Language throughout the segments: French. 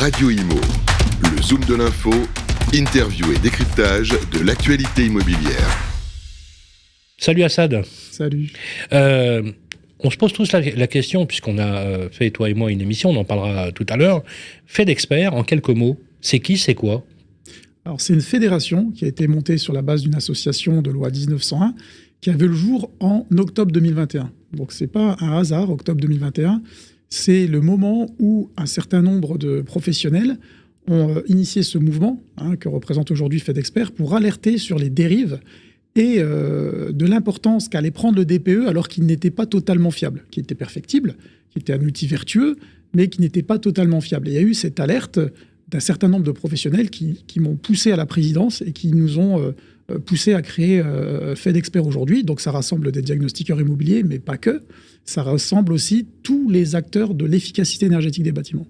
Radio Imo, le zoom de l'info, interview et décryptage de l'actualité immobilière. Salut Assad. Salut. On se pose tous la question, puisqu'on a fait, toi et moi, une émission, on en parlera tout à l'heure. FedExpert, en quelques mots, c'est qui, c'est quoi ? Alors, c'est une fédération qui a été montée sur la base d'une association de loi 1901 qui a vu le jour en octobre 2021. Donc, c'est pas un hasard, octobre 2021. C'est le moment où un certain nombre de professionnels ont initié ce mouvement, que représente aujourd'hui FedExpert, pour alerter sur les dérives et de l'importance qu'allait prendre le DPE alors qu'il n'était pas totalement fiable, qui était perfectible, qui était un outil vertueux, mais qui n'était pas totalement fiable. Et il y a eu cette alerte d'un certain nombre de professionnels qui m'ont poussé à la présidence et qui nous ont poussé à créer FedExpert aujourd'hui. Donc ça rassemble des diagnostiqueurs immobiliers, mais pas que. Ça rassemble aussi tous les acteurs de l'efficacité énergétique des bâtiments.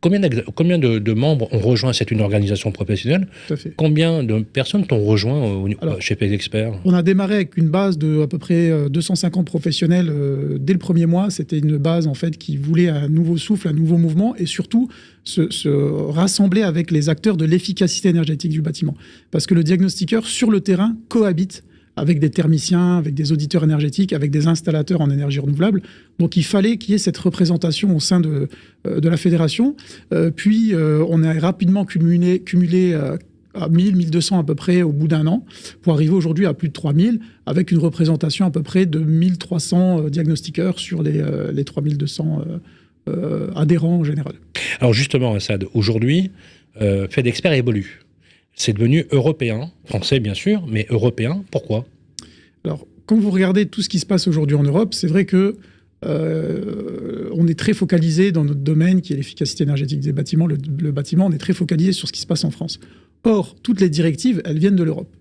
Combien de membres ont rejoint cette une organisation professionnelle ? Tout à fait. Combien de personnes t'ont rejoint chez FedExpert ? On a démarré avec une base de à peu près 250 professionnels dès le premier mois. C'était une base en fait qui voulait un nouveau souffle, un nouveau mouvement et surtout se rassembler avec les acteurs de l'efficacité énergétique du bâtiment. Parce que le diagnostiqueur sur le terrain cohabite avec des thermiciens, avec des auditeurs énergétiques, avec des installateurs en énergie renouvelable. Donc il fallait qu'il y ait cette représentation au sein de la fédération. Puis on a rapidement cumulé à 1000, 1200 à peu près au bout d'un an, pour arriver aujourd'hui à plus de 3000, avec une représentation à peu près de 1300 diagnostiqueurs sur les 3200 adhérents en général. Alors justement, Assad, aujourd'hui, FedExpert évolue. C'est devenu européen, français bien sûr, mais européen. Pourquoi ? Alors, quand vous regardez tout ce qui se passe aujourd'hui en Europe, c'est vrai que on est très focalisé dans notre domaine, qui est l'efficacité énergétique des bâtiments. Le bâtiment, on est très focalisé sur ce qui se passe en France. Or, toutes les directives, elles viennent de l'Europe.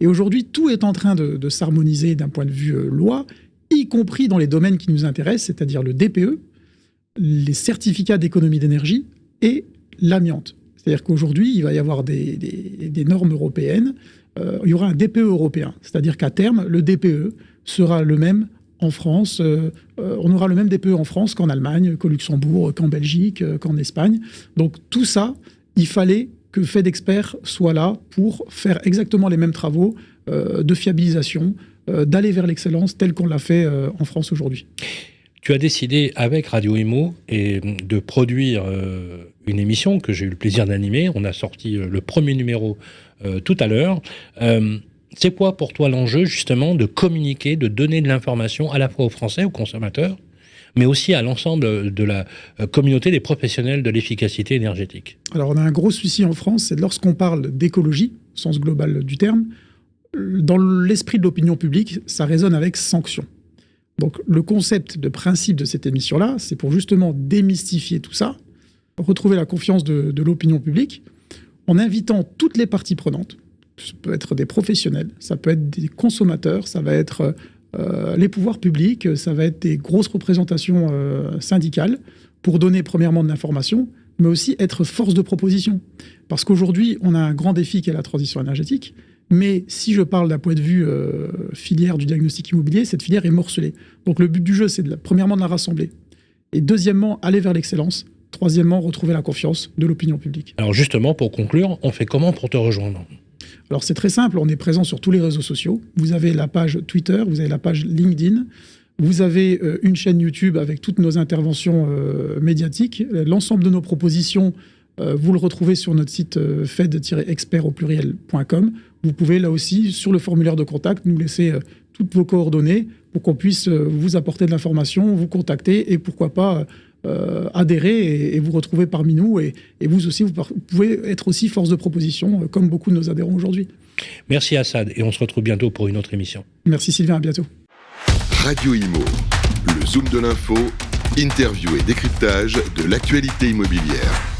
Et aujourd'hui, tout est en train de s'harmoniser d'un point de vue loi, y compris dans les domaines qui nous intéressent, c'est-à-dire le DPE, les certificats d'économie d'énergie et l'amiante. C'est-à-dire qu'aujourd'hui, il va y avoir des normes européennes. Il y aura un DPE européen. C'est-à-dire qu'à terme, le DPE sera le même en France. On aura le même DPE en France qu'en Allemagne, qu'au Luxembourg, qu'en Belgique, qu'en Espagne. Donc tout ça, il fallait que FedExpert soit là pour faire exactement les mêmes travaux de fiabilisation, d'aller vers l'excellence telle qu'on l'a fait en France aujourd'hui. Tu as décidé avec Radio Imo de produire une émission que j'ai eu le plaisir d'animer. On a sorti le premier numéro tout à l'heure. C'est quoi pour toi l'enjeu justement de communiquer, de donner de l'information à la fois aux Français, aux consommateurs, mais aussi à l'ensemble de la communauté des professionnels de l'efficacité énergétique ? Alors on a un gros souci en France, c'est lorsqu'on parle d'écologie, au sens global du terme, dans l'esprit de l'opinion publique, ça résonne avec sanction. Donc le concept de principe de cette émission-là, c'est pour justement démystifier tout ça, retrouver la confiance de l'opinion publique, en invitant toutes les parties prenantes. Ça peut être des professionnels, ça peut être des consommateurs, ça va être les pouvoirs publics, ça va être des grosses représentations syndicales, pour donner premièrement de l'information, mais aussi être force de proposition. Parce qu'aujourd'hui, on a un grand défi qui est la transition énergétique. Mais si je parle d'un point de vue filière du diagnostic immobilier, cette filière est morcelée. Donc le but du jeu, c'est premièrement de la rassembler. Et deuxièmement, aller vers l'excellence. Troisièmement, retrouver la confiance de l'opinion publique. Alors justement, pour conclure, on fait comment pour te rejoindre ? Alors c'est très simple, on est présent sur tous les réseaux sociaux. Vous avez la page Twitter, vous avez la page LinkedIn, vous avez une chaîne YouTube avec toutes nos interventions médiatiques. L'ensemble de nos propositions, vous le retrouvez sur notre site fed-expert.com. Vous pouvez là aussi, sur le formulaire de contact, nous laisser toutes vos coordonnées pour qu'on puisse vous apporter de l'information, vous contacter et pourquoi pas adhérer et vous retrouver parmi nous. Et vous aussi, vous pouvez être aussi force de proposition, comme beaucoup de nos adhérents aujourd'hui. Merci Assad, et on se retrouve bientôt pour une autre émission. Merci Sylvain, à bientôt. Radio Imo, le zoom de l'info, interview et décryptage de l'actualité immobilière.